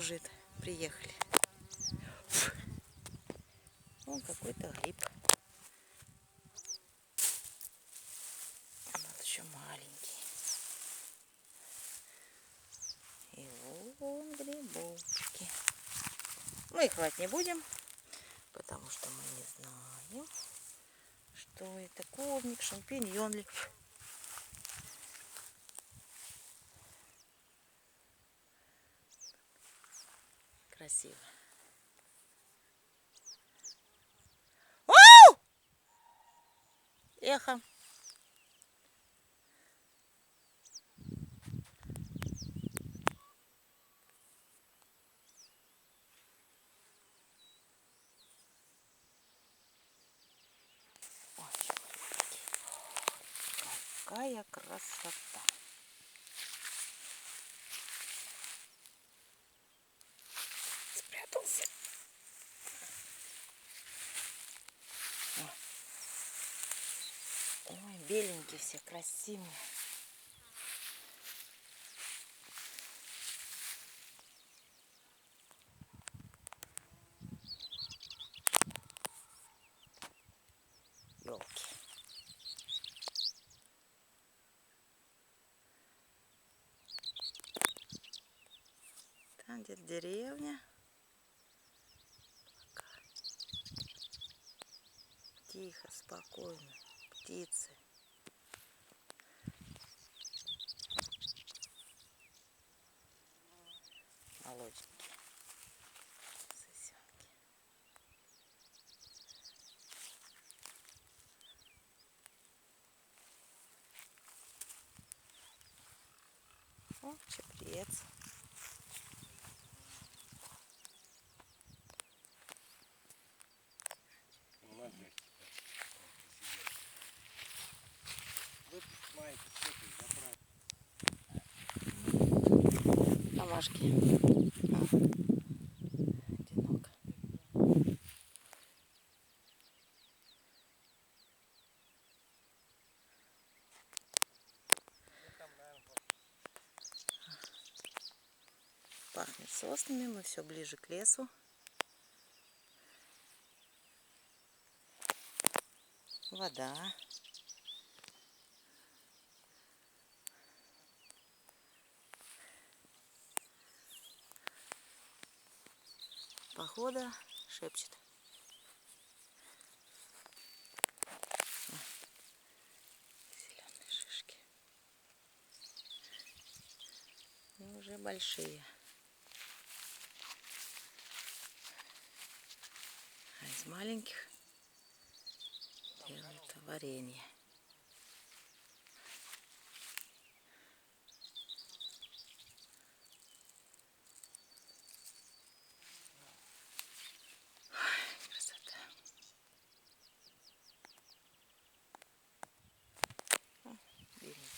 жужжит. Приехали. Вон какой-то гриб. Вот еще маленький. И вон грибочки. Мы их рвать не будем, потому что мы не знаем, что это ковник, шампиньон ли. Красиво. Оу! Эхо. Ой, какая красота. Спрятался. Ой, беленькие все, красивые. Елки. Там где-то деревня. Пока. Тихо, спокойно. Птицы. Молоденькие. Сосенки. О, чебрец. Камашки. Одиноко. Пахнет соснами, мы все ближе к лесу. Вода. Погода шепчет. Зеленые шишки. Ну, уже большие. А из маленьких делают варенье. Красота. О, беленький.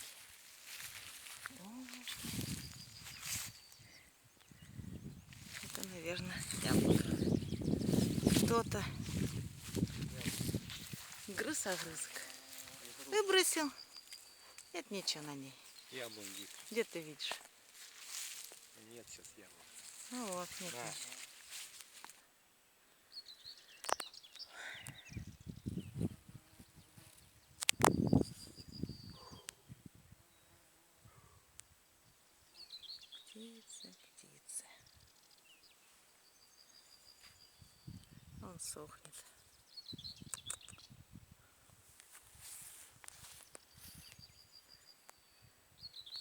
Это, наверное, яблоко. Кто-то грыз огрызок. Выбросил. Нет ничего на ней. Яблонь. Где ты видишь? Нет сейчас яблонь. Ну вот, нет. Да. Птицы, птицы. Он сохнет.